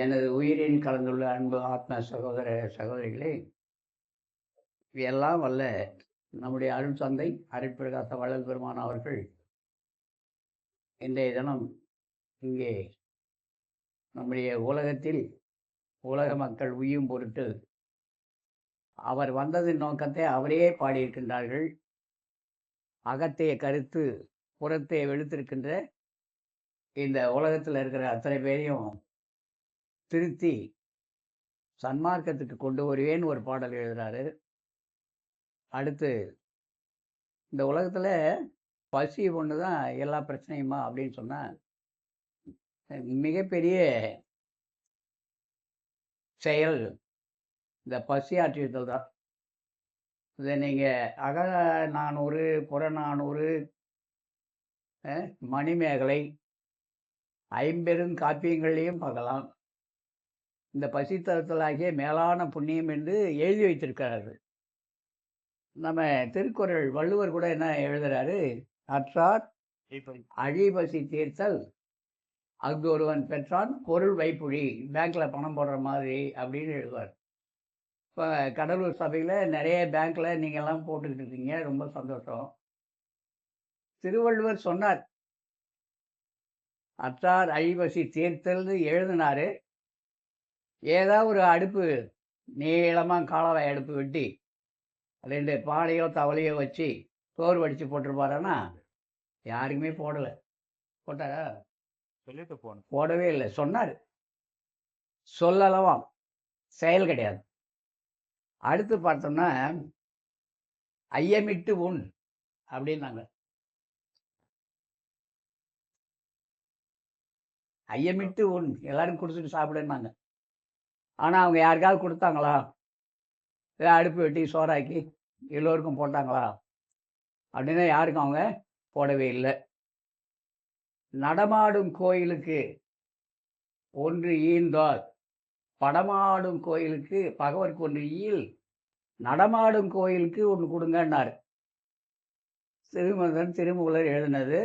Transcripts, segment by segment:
எனது உயிரில் கலந்துள்ள அன்பு ஆத்ம சகோதர சகோதரிகளே, எல்லாம் வல்ல நம்முடைய அருள் தந்தை அருட்பிரகாச வள்ளல் பெருமான் அவர்கள் இன்றைய தினம் இங்கே நம்முடைய உலகத்தில் உலக மக்கள் உய்யும் பொருட்டு அவர் வந்ததின் நோக்கத்தை அவரையே பாடியிருக்கின்றார்கள். அகத்தைய கருத்து புறத்தை வெளுத்திருக்கின்ற இந்த உலகத்தில் இருக்கிற அத்தனை பேரையும் திருத்தி சன்மார்க்கத்துக்கு கொண்டு வருவேன்னு ஒரு பாடல் எழுதுறாரு. அடுத்து இந்த உலகத்தில் பசி ஒன்று தான் எல்லா பிரச்சனையுமா அப்படின்னு சொன்னால் மிகப்பெரிய செயல் இந்த பசி ஆற்றுதல் தான். இதை நீங்கள் அக 400 புறநானூறு மணிமேகலை ஐம்பெரும் காப்பியங்களையும் பார்க்கலாம். இந்த பசித்தளத்தலாகிய மேலான புண்ணியம் என்று எழுதி வைத்திருக்கிறார்கள். நம்ம திருக்குறள் வள்ளுவர் கூட என்ன எழுதுறாரு, அற்றார் அழிபசி தீர்த்தல் அங்கு ஒருவன் பெற்றான் பொருள் வைப்புழி, பேங்க்ல பணம் போடுற மாதிரி அப்படின்னு எழுதுவார். இப்போ கடலூர் சபையில் நிறைய பேங்க்ல நீங்கள்லாம் போட்டுக்கிட்டு இருக்கீங்க, ரொம்ப சந்தோஷம். திருவள்ளுவர் சொன்னார், அற்றார் அழிபசி தீர்த்தல்னு எழுதினாரு. ஏதாவது ஒரு அடுப்பு நீளமாக காலவாய் அடுப்பு வெட்டி 2 பானையோ தவளையோ வச்சு சோறு வடித்து போட்டிருப்பாருன்னா யாருக்குமே போடலை. போட்டாரா? சொல்லிட்டு போடவே இல்லை. சொன்னார், சொல்லலாம், செயல் கிடையாது. அடுத்து பார்த்தோம்னா ஐயமிட்டு உண் அப்படின்னாங்க. ஐயமிட்டு உண், எல்லாரும் கொடுத்துட்டு சாப்பிடுனாங்க. ஆனால் அவங்க யாருக்காவது கொடுத்தாங்களா? அடுப்பு வெட்டி சோறாக்கி எல்லோருக்கும் போட்டாங்களா அப்படின்னா யாருக்கும் அவங்க போடவே இல்லை. நடமாடும் கோயிலுக்கு ஒன்று ஈந்தால் படமாடும் கோயிலுக்கு பகவருக்கு ஒன்று ஈல், நடமாடும் கோயிலுக்கு ஒன்று கொடுங்கன்னார் திருமகன் திருமூலர் எழுதினது.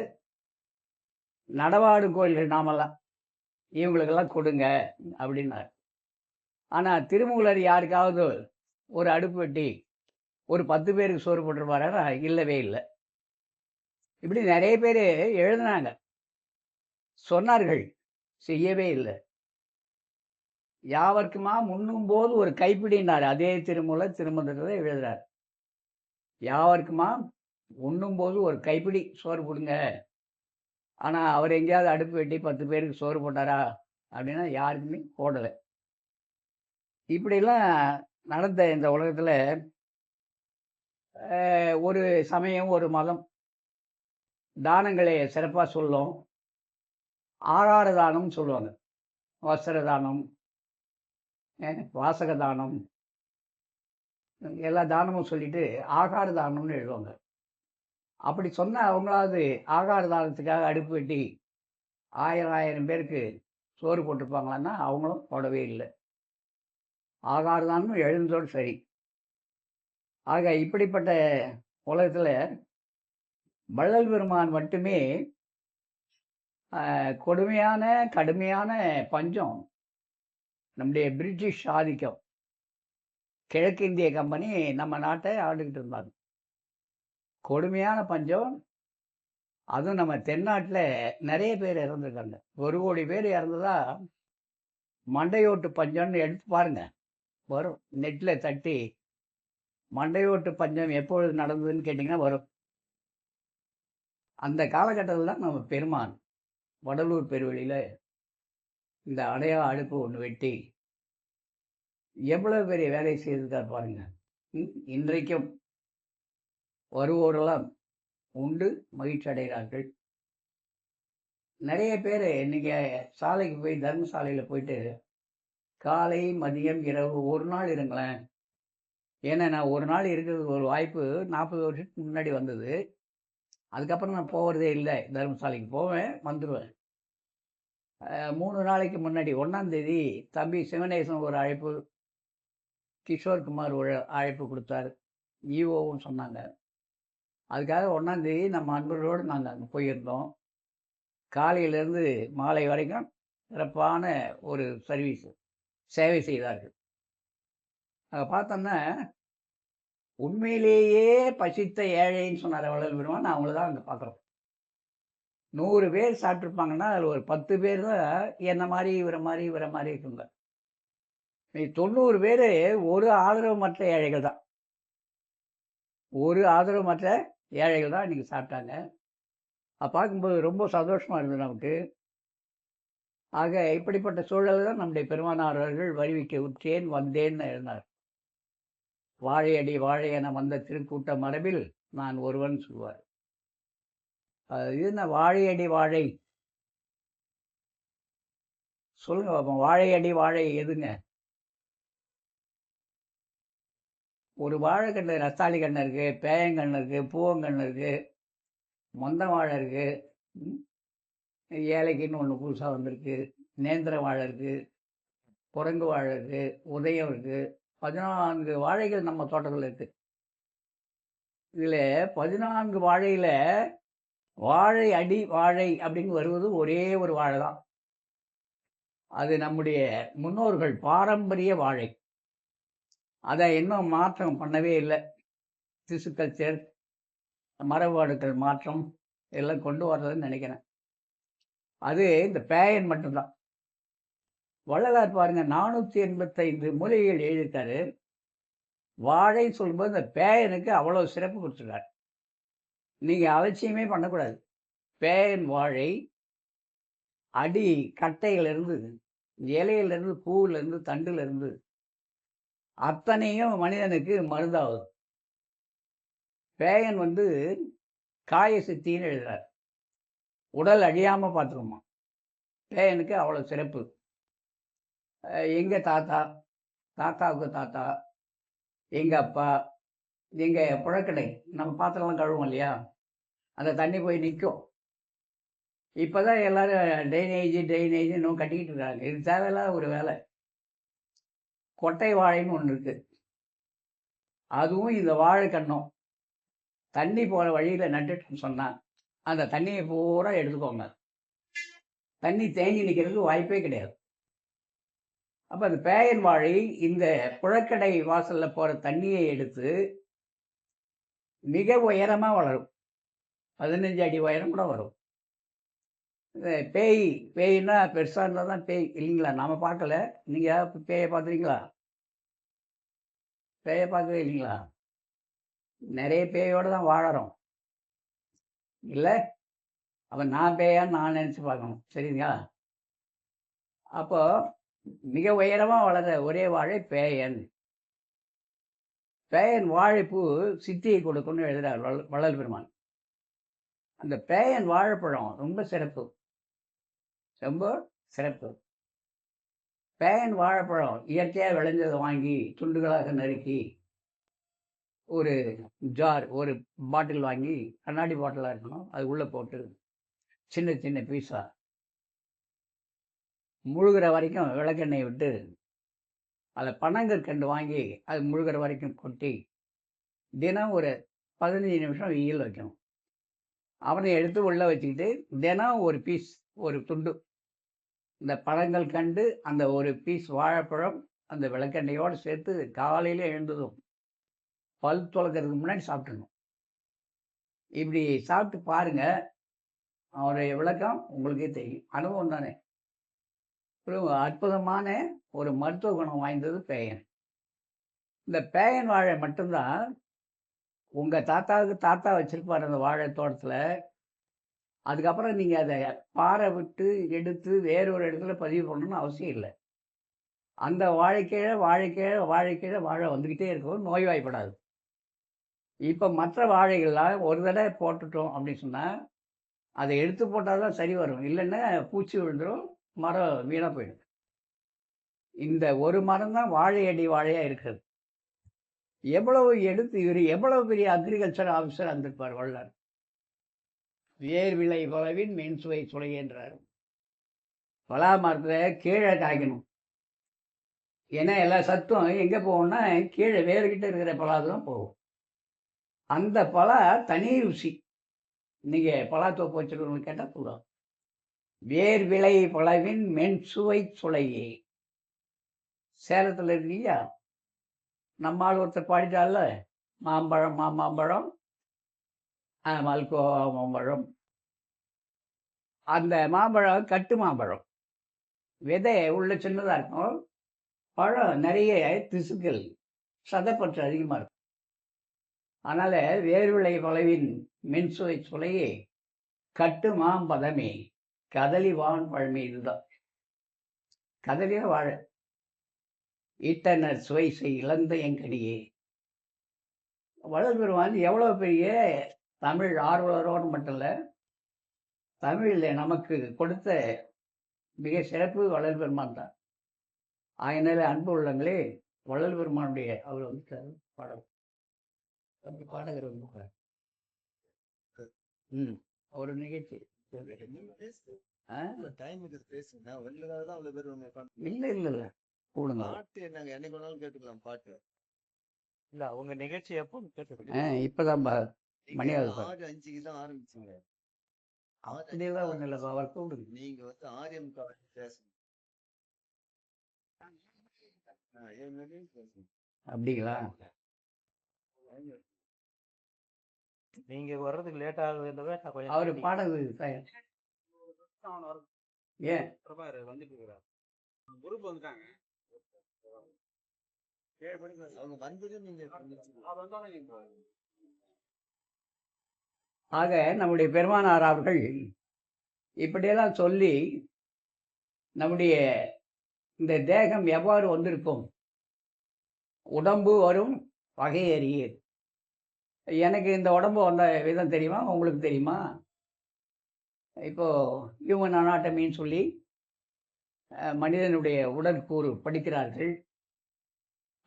நடமாடும் கோயில்கள் நாமெல்லாம் இவங்களுக்கெல்லாம் கொடுங்க அப்படின்னார். ஆனால் திருமூலர் யாருக்காவது ஒரு அடுப்பு வெட்டி ஒரு 10 பேருக்கு சோறு போட்டுருப்பாரா? இல்லவே இல்லை. இப்படி நிறைய பேர் எழுதினாங்க, சொன்னார்கள், செய்யவே இல்லை. யாவர்க்குமா முன்னும் போது ஒரு கைப்பிடினார். அதே திருமூலர் திருமந்திரத்தை எழுதுறார். யாவர்க்குமா உண்ணும் போது ஒரு கைப்பிடி சோறு கொடுங்க. ஆனால் அவர் எங்கேயாவது அடுப்பு வெட்டி 10 பேருக்கு சோறு போட்டாரா அப்படின்னா யாருக்குமே போடலை. இப்படிலாம் நடந்த இந்த உலகத்தில் ஒரு சமயம் ஒரு மதம் தானங்களை சிறப்பாக சொல்லும். ஆகார தானம்னு சொல்லுவாங்க, வஸ்திர தானம், வாசக தானம், எல்லா தானமும் சொல்லிட்டு ஆகார தானம்னு எழுதுவாங்க. அப்படி சொன்ன அவங்களாவது ஆகார தானத்துக்காக அடுப்பு வெட்டி 1000 பேருக்கு சோறு போட்டிருப்பாங்களான்னா அவங்களும் போடவே இல்லை. ஆகார தானம் எழுந்தோடு சரி. ஆக இப்படிப்பட்ட உலகத்தில் வள்ளல் பெருமான் மட்டுமே கொடுமையான கடுமையான பஞ்சம், நம்முடைய பிரிட்டிஷ் ஆதிக்கம், கிழக்கிந்திய கம்பெனி நம்ம நாட்டை ஆண்டுக்கிட்டு இருந்தாங்க. கொடுமையான பஞ்சம். அதுவும் நம்ம தென்னாட்டில் நிறைய பேர் இறந்துருக்காங்க. 1 கோடி பேர் இறந்ததா மண்டையோட்டு பஞ்சம்னு எடுத்து பாருங்க, வரும். நெட்டில் தட்டி மண்டையோட்டு பஞ்சம் எப்பொழுது நடந்ததுன்னு கேட்டிங்கன்னா வரும். அந்த காலகட்டத்தில் தான் நம்ம பெருமான் வடலூர் பெருவெளியில் இந்த அடையா அடுப்பு ஒன்று வெட்டி எவ்வளோ பெரிய வேலை செய்திருக்கார் பாருங்க. இன்றைக்கும் வருவோரெல்லாம் உண்டு மகிழ்ச்சி அடைகிறார்கள். நிறைய பேர் நீங்கள் சாலைக்கு போய் தர்மசாலையில் போயிட்டு காலை மதியம் இரவு ஒரு நாள் இருங்களேன். ஏன்னா நான் ஒரு நாள் இருக்கிறதுக்கு ஒரு வாய்ப்பு 40 வருஷத்துக்கு முன்னாடி வந்தது. அதுக்கப்புறம் நான் போகிறதே இல்லை. தர்மசாலைக்கு போவேன், வந்துடுவேன். 3 நாளைக்கு முன்னாடி 1ஆம் தேதி தம்பி சிவனேசன் ஒரு அழைப்பு, கிஷோர்குமார் ஒரு அழைப்பு கொடுத்தார், ஈஓன்னு சொன்னாங்க. அதுக்காக 1ஆம் தேதி நம்ம நண்பர்களோடு நாங்கள் அங்கே போயிருந்தோம். காலையிலேருந்து மாலை வரைக்கும் சிறப்பான ஒரு சேவை செய்தார்கள். அத பார்த்தோம்னா, உண்மையிலேயே பசித்த ஏழைன்னு சொன்னார் வள்ளல் பெருமான். அவங்கள தான் அங்க பார்க்குறோம். 100 பேர் சாப்பிட்டுருப்பாங்கன்னா, அதில ஒரு 10 பேர் தான் என்ன மாரி, இவர மாரி இருக்குங்க. மீதி 90 பேரு ஒரு ஆதரவமற்ற ஏழைகள் தான். ஒரு ஆதரவமற்ற ஏழைகள் தான் இன்னைக்கு சாப்பிட்டாங்க. அத பார்க்கும்போது ரொம்ப சந்தோஷமா இருந்தது நமக்கு. ஆக இப்படிப்பட்ட சூழல்ல தான் நம்முடைய பெருமானார் அவர்கள் வருவிக்க உற்றேன் வந்தேன்னு எழுதினார். வாழையடி வாழை என வந்த திருக்கூட்ட மரபில் நான் ஒருவன் சொல்வார். இது என்ன வாழையடி வாழை? சொல்லுங்க பாப்போம். வாழையடி வாழை எதுங்க? ஒரு வாழைக்கன்னு ரஸ்தாளி கன்னு இருக்கு, பேயங்கன்னு இருக்கு, பூவங்கன்னு இருக்கு, மொந்த வாழை இருக்கு. ம். ஏலக்கின்னு ஒண்ணு புதுசா வந்திருக்கு. நேந்திர வாழை இருக்கு, குரங்கு வாழை இருக்கு, உதயம் இருக்கு. 14 வாழைகள் நம்ம தோட்டத்துல இருக்கு. இதுல 14 வாழையில வாழை அடி வாழை அப்படின்னு வருவது ஒரே ஒரு வாழை தான். அது நம்முடைய முன்னோர்கள் பாரம்பரிய வாழை. அத இன்னும் மாற்றம் பண்ணவே இல்ல. திசுக்கல்ச்சர், மரபணுக்கள் மாற்றம் எல்லாம் கொண்டு வரலன்னு நெனைக்கிறேன். அது இந்த பேயன் மட்டும் தான். வள்ளலார் பாருங்க 485 மூலிகைகள் எழுதியிருக்காரு. வாழைன்னு சொல்லும்போது இந்த பேயனுக்கு அவ்வளவு சிறப்பு குடுத்துருக்காரு. நீங்க அலட்சியமே பண்ணக்கூடாது. பேயன் வாழை, அடி கட்டையிலிருந்து, இலையிலிருந்து, பூவிலிருந்து, தண்டுலருந்து அத்தனையும் மனிதனுக்கு மருந்தாகுது. பேயன் வந்து காய சித்தின்னு எழுதுறார். உடல் அழியாம பார்த்துக்குமாம். பேயனுக்கு அவ்வளவு சிறப்பு. எங்க தாத்தா, தாத்தாவுக்கு தாத்தா, எங்க அப்பா, எங்க புழக்கடை நம்ம பாத்திரம்லாம் கழுவோம் இல்லையா? அந்த தண்ணி போய் நிக்கும். இப்பதான் எல்லாரும் ட்ரைனேஜ் இன்னும் கட்டிக்கிட்டு இருக்காங்க. இது தேவையில்லாத ஒரு வேலை. கொட்டை வாழைன்னு ஒண்ணு இருக்கு. அதுவும் இந்த வாழைக்கன்னும் தண்ணி போற வழியில நட்டுட்டோம்னு சொன்னா, அந்த தண்ணிய பூரா எடுத்துக்கோங்க. தண்ணி தேங்கி நிக்கிறதுக்கு வாய்ப்பே கிடையாது. அப்ப அந்த பேயன் வாழை இந்த புழக்கடை வாசல்ல போற தண்ணியை எடுத்து மிக உயரமா வளரும். 15 அடி உயரம் கூட வரும். இந்த பேய்ன்னா பெருசா இருந்தா தான் பேய் இல்லைங்களா? நாம பார்க்கல. நீங்க பேய பார்த்துருக்கீங்களா? பேய பார்க்கவே இல்லைங்களா? நெறைய பேயோட தான் வாழறோம். இல்ல? அப்ப நான் பேயான்னு நான் நெனச்சு பார்க்கணும். சரிங்களா? அப்போ மிக உயரமா வளர்ற ஒரே வாழை பேயன். பேயன் வாழைப்பூ சித்தியை கொடுக்கும்னு எழுதுறார் வள்ளல் பெருமான். அந்த பேயன் வாழைப்பழம் ரொம்ப சிறப்பு. ரொம்ப சிறப்பு. பேயன் வாழைப்பழம் இயற்கையா விளைஞ்சத வாங்கி துண்டுகளாக நறுக்கி, ஒரு ஒரு பாட்டில் வாங்கி கண்ணாடி பாட்டிலா இருக்கணும். அது உள்ள போட்டு சின்ன சின்ன பீஸா முழுகுற வரைக்கும் விளக்கெண்ணெய் விட்டு, அதில பனங்கற்கண்டு வாங்கி அது முழுகுற வரைக்கும் கொட்டி, தினம் ஒரு 15 நிமிஷம் வெயில்ல வைக்கணும். அவனை எடுத்து உள்ள வச்சுக்கிட்டு, தினம் ஒரு பீஸ், ஒரு துண்டு இந்த பனங்கற்கண்டு, அந்த ஒரு பீஸ் வாழைப்பழம், அந்த விளக்கெண்ணெயோடு சேர்த்து காலையில எழுந்ததும் பல் துலக்கறதுக்கு முன்னாடி சாப்பிட்டுறணும். இப்படி சாப்பிட்டு பாருங்க. அவருடைய விளக்கம் உங்களுக்கே தெரியும். அனுபவம் தானே. ஒரு அற்புதமான ஒரு மருத்துவ குணம் வாய்ந்தது பேயன். இந்த பேயன் வாழை மட்டும் தான் உங்க தாத்தாவுக்கு தாத்தா வச்சிருப்பாரு அந்த வாழை தோட்டத்துல. அதுக்கப்புறம் நீங்க அத பார விட்டு எடுத்து வேற ஒரு இடத்துல பதிவு பண்ணணும்னு அவசியம் இல்ல. அந்த வாழைக்கீழ வாழை வந்துகிட்டே இருக்கும். நோய்வாய்ப்படாது. இப்ப மற்ற வாழைகள்லாம் ஒரு தடவை போட்டுட்டோம் அப்படின்னு சொன்னா, அத எடுத்து போட்டா தான் சரி வரும். இல்லன்னா பூச்சி விழுந்துரும். மரம் வீணா போயிடும். இந்த ஒரு மரம் தான் வாழை அடி வாழையா இருக்கிறது. இவரு எவ்வளவு பெரிய அக்ரிகல்ச்சர் ஆபிசரா இருந்திருப்பார் வள்ளலார். வேர் விளை பலவின் மென்சுவை சுளையேன்றார். பலா மரத்துல கீழே காய்க்கணும். ஏன்னா எல்லா சத்தும் எங்க போகும்னா கீழே வேர்கிட்ட இருக்கிற பலா தான் போகும். அந்த பலா தனி ருசி. நீங்க பலாத்தோப்பு வச்சிருக்கவங்க கேட்டா சொல்லுவாங்க. வேர் விளை பழவின் மென்சுவை சுளையே. சேலத்தில் இருக்கு இல்லையா, நம்மால் ஒருத்தர் பாடிட்டால, மாம்பழம் மாம்பழம் மல்கோவா மாம்பழம். அந்த மாம்பழம் கட்டு மாம்பழம், விதை உள்ள சின்னதாக இருக்கும், பழம் நிறைய திசுக்கள், சதைப்பற்று அதிகமாக இருக்கும். அதனால வேர்விளை பழவின் மென்சுவை சுளையே கட்டு மாம்பதமே கதலி வான் பழமை. இதுதான் கதலிய வாழை. ஈட்டனர் சுவை செய் இழந்த எங்கடியே. வள்ளல் பெருமான் எவ்வளோ பெரிய தமிழ் ஆர்வலரோடு மட்டும் இல்லை, தமிழில் நமக்கு கொடுத்த மிக சிறப்பு வள்ளல் பெருமான் தான். ஆயினால அன்பு உள்ளங்களே, வள்ளல் பெருமானுடைய அவர் வந்து பாடல் பாடகர் வந்து ஒரு நிகழ்ச்சி இல்லை இல்லை இல்லை கூடுங்க. பாட்டு நாங்கள் என்னைக்கு வேணாலும் கேட்டுக்கலாம். பாட்டு இல்லை, அவங்க நிகழ்ச்சி எப்போ கேட்டுக்கலாம். இப்போதான் மணி 6:05 தான் ஆரம்பிச்சுங்க. அப்படியெல்லாம் ஒன்றும் இல்லை, அவர் கூடுங்க. நீங்க வந்து ஆரியம் பேசணும். அப்படிங்களா? நீங்க வர்றதுக்கு லேட் ஆகுதுன்றத அவர் பாடகு ஏன் வந்துட்டு இருக்கிறார். குரூப் வந்துட்டாங்க. ஆக நம்முடைய பெருமானார் அவர்கள் இப்படியெல்லாம் சொல்லி நம்முடைய இந்த தேகம் எவ்வாறு வந்திருக்கும், உடம்பு வரும் வகை அறியீர். எனக்கு இந்த உடம்பு வந்த விதம் தெரியுமா, உங்களுக்கு தெரியுமா? இப்போது ஹியூமன் அனாட்டமின்னு சொல்லி மனிதனுடைய உடற்கூறு படிக்கிறார்கள்.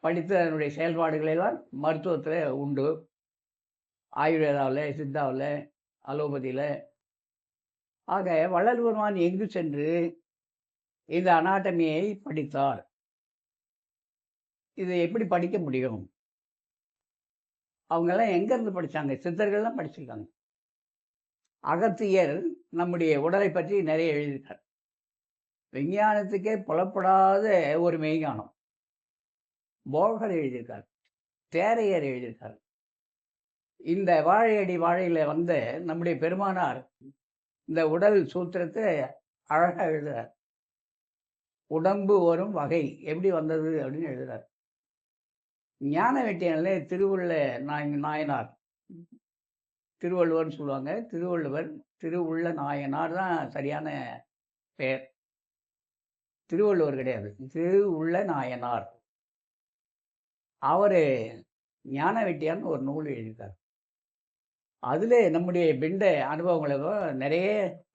படித்து அதனுடைய செயல்பாடுகளெல்லாம் மருத்துவத்தில் உண்டு. ஆயுர்வேதாவில், சித்தாவில், அலோபதியில். ஆக வள்ளல் பெருமான் எங்கு சென்று இந்த அனாட்டமியை படித்தார்? இதை எப்படி படிக்க முடியும்? அவங்கெல்லாம் எங்கேருந்து படித்தாங்க? சித்தர்கள்லாம் படிச்சிருக்காங்க. அகத்தியர் நம்முடைய உடலை பற்றி நிறைய எழுதியிருக்கார். விஞ்ஞானத்துக்கே புலப்படாத ஒரு மெய்ஞானம். போகர் எழுதியிருக்கார், தேரையர் எழுதியிருக்கார். இந்த வாழையடி வாழையில் வந்த நம்முடைய பெருமானார் இந்த உடல் சூத்திரத்தை அழகாக எழுதுகிறார். உடம்பு வரும் வகை எப்படி வந்தது அப்படின்னு எழுதுகிறார். ஞான வெட்டியனிலே திருவுள்ள நாயனார், திருவள்ளுவர்னு சொல்லுவாங்க. திருவள்ளுவர், திருவுள்ள நாயனார் தான் சரியான பெயர். திருவள்ளுவர் கிடையாது, திருவுள்ள நாயனார். அவர் ஞான வெட்டியான்னு ஒரு நூல் எழுதியிருக்கார். அதில் நம்முடைய பிண்ட அனுபவங்களை நிறைய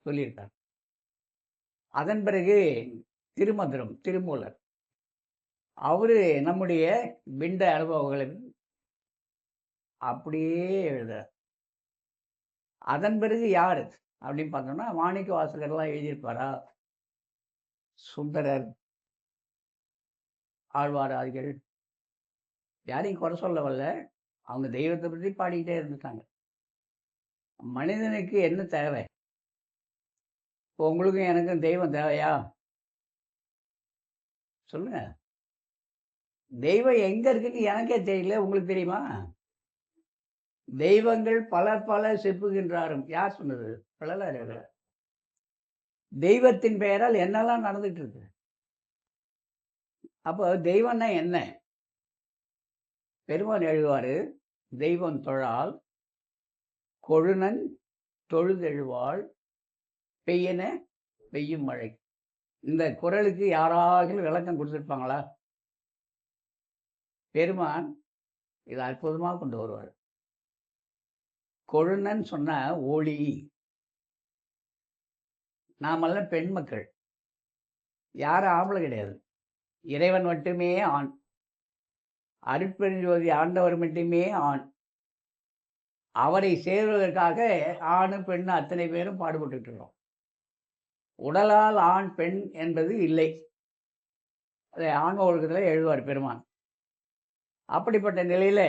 சொல்லியிருக்கார். அதன் பிறகு திருமந்திரம் திருமூலர், அவர் நம்முடைய பிண்ட அனுபவங்களை அப்படியே எழுதுறார். அதன் பிறகு யார் அப்படின்னு பார்த்தோம்னா, மாணிக்க வாசகர்லாம் எழுதியிருப்பாரா? சுந்தரர், ஆழ்வாராதிகள், யாரையும் குறை சொல்ல வரல, அவங்க தெய்வத்தை பற்றி பாடிக்கிட்டே இருந்துட்டாங்க. மனிதனுக்கு என்ன தேவை? உங்களுக்கும் எனக்கும் தெய்வம் தேவையா? சொல்லுங்க. தெய்வம் எங்க இருக்குன்னு எனக்கே தெரியல, உங்களுக்கு தெரியுமா? தெய்வங்கள் பல பல செப்புகின்றாரும். யார் சொன்னது? வள்ளலார். தெய்வத்தின் பெயரால் என்னெல்லாம் நடந்துட்டு இருக்கு. அப்போ தெய்வம்னா என்ன? பெருமான் எழுவாரு, தெய்வம் தொழால் கொழுநன் தொழுதெழுவாள் பெய்யன பெய்யும் மழை. இந்த குறளுக்கு யாராவது விளக்கம் கொடுத்துருப்பாங்களா? பெருமான் இதை அற்புதமாக கொண்டு வருவார். கொழுநன் சொன்ன ஒளி. நாமெல்லாம் பெண் மக்கள், யாரும் ஆம்பளை கிடையாது. இறைவன் மட்டுமே ஆண். அருட்பெருஞ்சோதி ஆண்டவர் மட்டுமே ஆண். அவரை சேர்வதற்காக ஆணு பெண் அத்தனை பேரும் பாடுபட்டு இருக்கிறோம். உடலால் ஆண் பெண் என்பது இல்லை. அதை ஆன்ம ஒழுக்கத்தில் எழுதுவார் பெருமான். அப்படிப்பட்ட நிலையில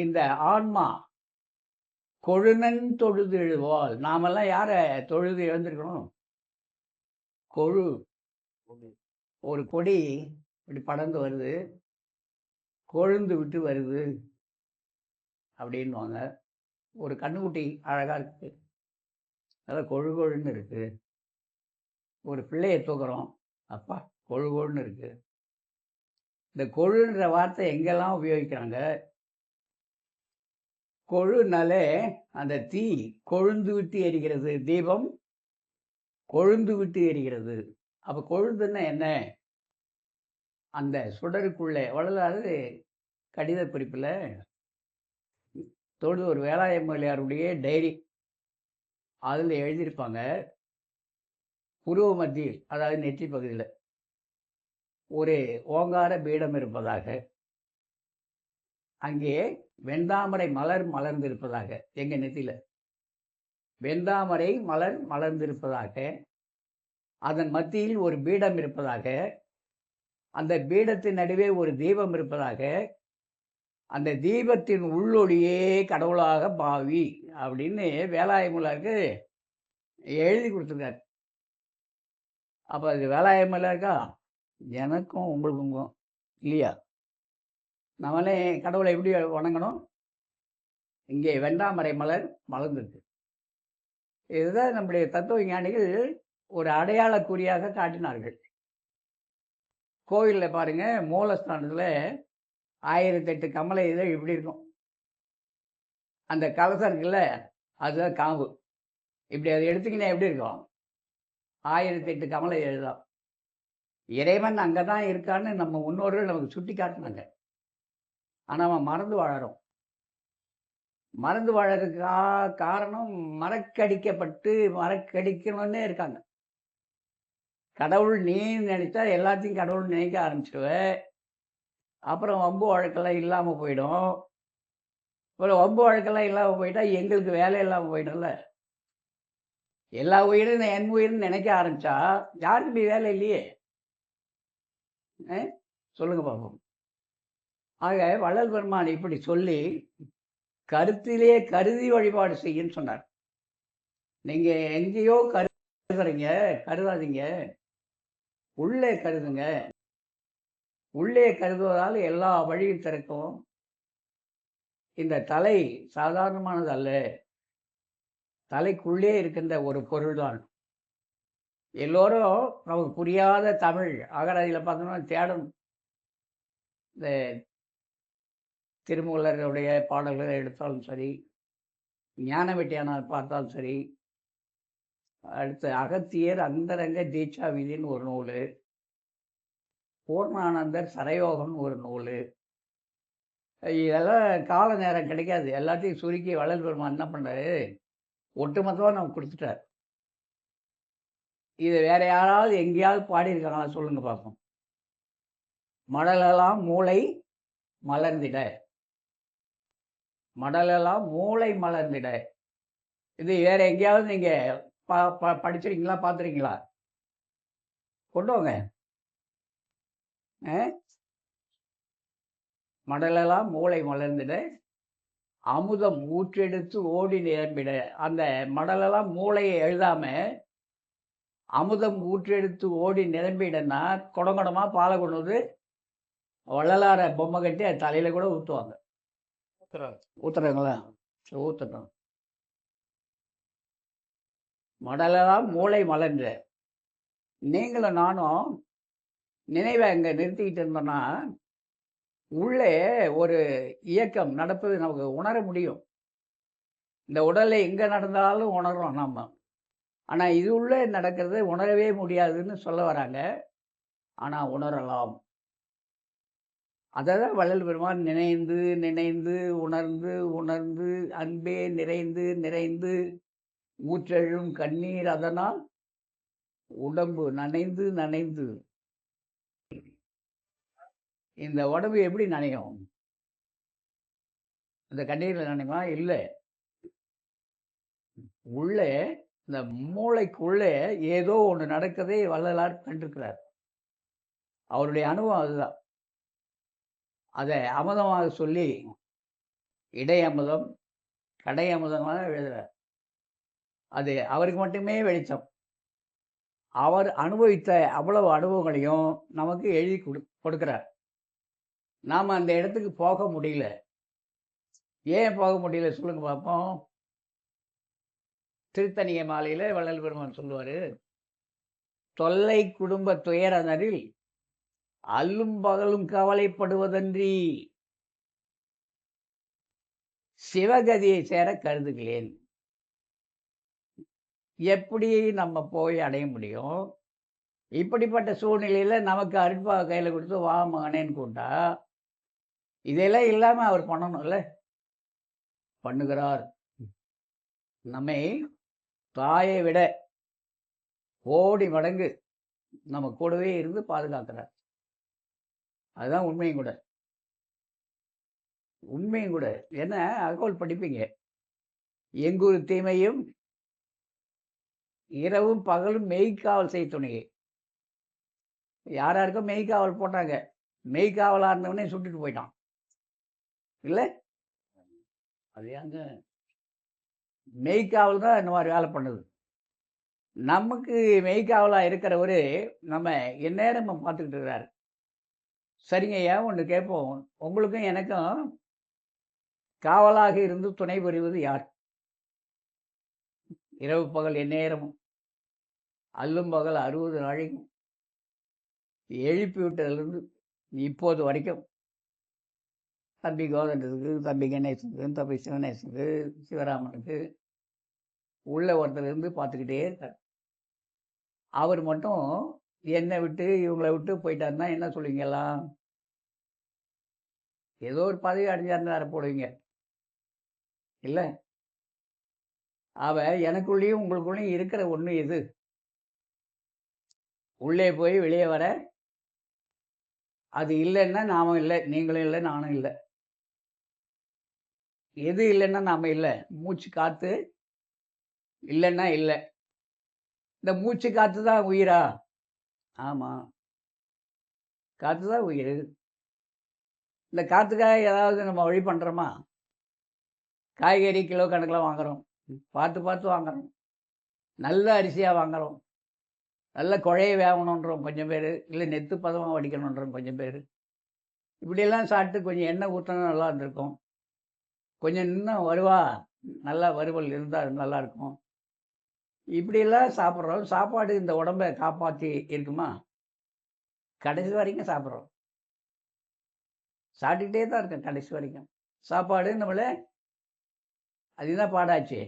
இந்த ஆன்மா கொழுநன் தொழுது எழுவாள். நாமெல்லாம் யாரை தொழுது எழுந்திருக்கணும்? கொழு ஒரு கொடி இப்படி படர்ந்து வருது, கொழுந்து விட்டு வருது அப்படின்வாங்க. ஒரு கண்ணுக்குட்டி அழகா இருக்கு, நல்லா கொழு கொழுன்னு இருக்கு. ஒரு பிள்ளைய தூக்குறோம், அப்பா கொழு கொழுன்னு இருக்கு. இந்த கொழுன்ற வார்த்தை எங்கெல்லாம் உபயோகிக்கிறாங்க? கொழுனாலே அந்த தீ கொழுந்து விட்டு எரிகிறது, தீபம் கொழுந்து விட்டு எரிகிறது. அப்ப கொழுந்துன்னா என்ன? அந்த சுடருக்குள்ளே வள்ளலார் கடித குறிப்புல ஒரு வேலாய முதலியாருடைய டைரி அதில் எழுதியிருப்பாங்க, புருவ மத்தியில், அதாவது நெற்றி பகுதியில் ஒரு ஓங்கார பீடம் இருப்பதாக, அங்கே வெண்தாமரை மலர் மலர்ந்திருப்பதாக, எங்க நெத்தியில வெண்தாமரை மலர் மலர்ந்திருப்பதாக, அதன் மத்தியில் ஒரு பீடம் இருப்பதாக, அந்த பீடத்தின் நடுவே ஒரு தீபம் இருப்பதாக, அந்த தீபத்தின் உள்ளொளியே கடவுளாக பாவி அப்படின்னு வேலாயமுலாருக்கு எழுதி கொடுத்துருக்காரு. அப்போ அது வேலாயமுலாருக்கா? எனக்கும் உங்களுக்கும் இல்லையா? நம்மளே கடவுளை எப்படி வணங்கணும்? இங்கே வெண்டாமரை மலர் மலர்ந்துருக்கு. இதுதான் நம்முடைய தத்துவ ஞானிகள் ஒரு அடையாள குறியாக காட்டினார்கள். கோவிலில் பாருங்க, மூலஸ்தானத்தில் 1008 கமலை இதழ் இப்படி இருக்கும். அந்த கலசம் இருக்குல்ல, அதுதான் காம்பு. இப்படி அதை எடுத்துக்கினா எப்படி இருக்கும்? 1008 கமலை எழுதாம். இறைவன் அங்கே தான் இருக்கான்னு நம்ம முன்னோர்கள் நமக்கு சுட்டி காட்டினாங்க. ஆனால் அவன் மறந்து வாழறோம். மறந்து வாழறதுக்கு காரணம் மறக்கடிக்கப்பட்டு மறக்கடிக்கணும்னே இருக்காங்க. கடவுள் நீ நினைச்சா எல்லாத்தையும் கடவுள் நினைக்க ஆரம்பிச்சிடுவ. அப்புறம் வம்பு வழக்கெல்லாம் இல்லாமல் போயிடும். அப்புறம் வம்பு வழக்கெல்லாம் இல்லாமல் போயிட்டா எங்களுக்கு வேலை இல்லாமல் போயிடும்ல. எல்லா உயிரும் என் உயிர்னு நினைக்க ஆரம்பிச்சா யாருக்குமே வேலை இல்லையே. சொல்லுங்க பார்ப்போம். ஆக வள்ளல் பெருமான் இப்படி சொல்லி கருத்திலே கருதி வழிபாடு செய்யுன்னு சொன்னார். நீங்க எங்கேயோ கருதுறீங்க, கருதாதீங்க, உள்ளே கருதுங்க. உள்ளே கருதுவதால் எல்லா வழியும் திறக்கும். இந்த தலை சாதாரணமானது அல்ல, தலைக்குள்ளே இருக்கின்ற ஒரு பொருள்தான். எல்லோரும் நமக்கு புரியாத தமிழ் அகராதியில் பார்த்தோம்னா தேடணும். இந்த திருமூலருடைய பாடல்களை எடுத்தாலும் சரி, ஞான வெட்டியான பார்த்தாலும் சரி, அடுத்து அகத்தியர் அந்தரங்க தீட்சா விதின்னு ஒரு நூல், பூர்ணானந்தர் சரயோகம்னு ஒரு நூல். இதெல்லாம் கால நேரம் கிடைக்காது. எல்லாத்தையும் சுருக்கி வள்ளல் பெருமான் என்ன பண்ணுறாரு, ஒட்டுமொத்தமாக நமக்கு கொடுத்துட்டார். இது வேற யாராவது எங்கேயாவது பாடியிருக்காங்களா சொல்லுங்க பார்ப்போம். மடலெல்லாம் மூளை மலர்ந்திட, மடலெல்லாம் மூளை மலர்ந்திட, இது வேற எங்கேயாவது நீங்க படிச்சிருக்கீங்களா, பார்த்துருக்கீங்களா? கொண்டு வாங்க. மடலெல்லாம் மூளை மலர்ந்திட, அமுதம் ஊற்றெடுத்து ஓடி நிரம்பிட. அந்த மடலெல்லாம் மூளையை எழுதாம அமுதம் ஊற்றெடுத்து ஓடி நிரம்பிடன்னா குடங்குடமா பாலை கொண்டு வந்து வள்ளலார பொம்மை கட்டி அது தலையில கூட ஊற்றுவாங்க. ஊத்துறாங்களா? ஊத்தட்டும். மடலெல்லாம் மூளை மலர்ந்த. நீங்களும் நானும் நினைவை அங்கே நிறுத்திக்கிட்டு இருந்தோம்னா உள்ளே ஒரு இயக்கம் நடப்பது நமக்கு உணர முடியும். இந்த உடலை எங்கே நடந்தாலும் உணர்றோம் நம்ம. ஆனால் இது உள்ளே நடக்கிறது உணரவே முடியாதுன்னு சொல்ல வராங்க. ஆனால் உணரலாம். அதை தான் வள்ளல் பெருமான் நினைந்து நினைந்து உணர்ந்து உணர்ந்து அன்பே நிறைந்து நிறைந்து ஊற்றெழும் கண்ணீர் அதனால் உடம்பு நனைந்து நனைந்து. இந்த உடம்பு எப்படி நனையும்? இந்த கண்ணீரில் நனையுமா? இல்லை. உள்ளே இந்த மூளைக்குள்ளே ஏதோ ஒன்று நடக்கதே வள்ளலார் கண்டிருக்கிறார். அவருடைய அனுபவம் அதுதான். அதை அமுதமாக சொல்லி இடை அமுதம் கடை அமுதமாக எழுதுறார். அது அவருக்கு மட்டுமே வெளிச்சம். அவர் அனுபவித்த அவ்வளவு அனுபவங்களையும் நமக்கு எழுதி கொடுக்கிறார். நாம் அந்த இடத்துக்கு போக முடியல. ஏன் போக முடியல சொல்லுங்க பார்ப்போம். திருத்தணிய மாலையில வள்ளல் பெருமான் சொல்லுவாரு, தொல்லை குடும்ப துயரனரில் அல்லும் பகலும் கவலைப்படுவதன்றி சிவகதியை சேர கருதுகிறேன். எப்படி நம்ம போய் அடைய முடியும்? இப்படிப்பட்ட சூழ்நிலையில நமக்கு அருட்பா கையில கொடுத்து வா மகனேன்னு கூப்பிட்டா, இதெல்லாம் இல்லாம அவர் பண்ணணும்ல. பண்ணுகிறார். நம்மை தாயை விட கோடி மடங்கு நம்ம கூடவே இருந்து பாதுகாக்கிறார். அதுதான் உண்மையும் கூட. உண்மையும் கூட. என்ன அகவல் படிப்பீங்க. எங்கொரு தீமையும் இரவும் பகலும் மெய்க்காவல் செய் துணையே. யாராருக்கும் மெய்க்காவல் போட்டாங்க. மெய்க்காவலா இருந்தவனே சுட்டுட்டு போயிட்டான். இல்ல? அது ஏங்க மெய்க்காவல் தான் இந்த மாதிரி வேலை பண்ணுது. நமக்கு மெய்க்காவலா இருக்கிறவரு நம்ம எந்நேரம் பார்த்துக்கிட்டு இருக்கிறாரு. சரிங்க, ஏன் ஒன்று கேட்போம். உங்களுக்கும் எனக்கும் காவலாக இருந்து துணை புரிவது யார்? இரவு பகல் எந்நேரமும் அல்லும் பகல் 60 நாளைக்கும் எழுப்பி விட்டதுலேருந்து இப்போது வரைக்கும் தம்பி கோதண்டத்துக்கு, தம்பி கணேசனுக்கு, தம்பி சிவனேசனுக்கு, சிவராமனுக்கு உள்ள ஒருத்தர் இருந்து பார்த்துக்கிட்டே இருக்கார். அவர் மட்டும் என்னை விட்டு இவங்களை விட்டு போயிட்டாருன்னா என்ன சொல்லுவீங்கலாம்? ஏதோ ஒரு பதவி அடைஞ்சாருன்னு போடுவீங்க இல்லை? அவ எனக்குள்ளேயும் உங்களுக்குள்ளேயும் இருக்கிற ஒன்று எது? உள்ளே போய் வெளியே வர அது இல்லைன்னா நாம இல்லை, நீங்களும் இல்லை, நானும் இல்லை. எது இல்லைன்னா நாம இல்லை? மூச்சு காத்து இல்லைன்னா இல்லை. இந்த மூச்சு காத்து தான் உயிரா? ஆமாம், காற்று தான் உயிர். இந்த காற்றுக்காக ஏதாவது நம்ம வழி பண்ணுறோமா? காய்கறி கிலோ கணக்கில் வாங்குகிறோம், பார்த்து பார்த்து வாங்குகிறோம். நல்ல அரிசியாக வாங்குகிறோம், நல்ல குழைய வேகணுன்றோம் கொஞ்சம் பேர், இல்லை நெத்து பதமாக வடிக்கணுன்றோம் கொஞ்சம் பேர். இப்படியெல்லாம் சாப்பிட்டு கொஞ்சம் எண்ணெய் ஊற்றினா நல்லா இருந்திருக்கும், கொஞ்சம் இன்னும் வருவா நல்லா வறுவல் இருந்தால் நல்லாயிருக்கும். இப்படியெல்லாம் சாப்பிட்றோம். சாப்பாடு இந்த உடம்பை காப்பாற்றி இருக்குமா? கடைசி வரைக்கும் சாப்பிட்றோம், சாப்பிட்டுக்கிட்டே தான் இருக்கேன் கடைசி வரைக்கும். சாப்பாடு நம்மளை அதுதான் பாடாச்சு,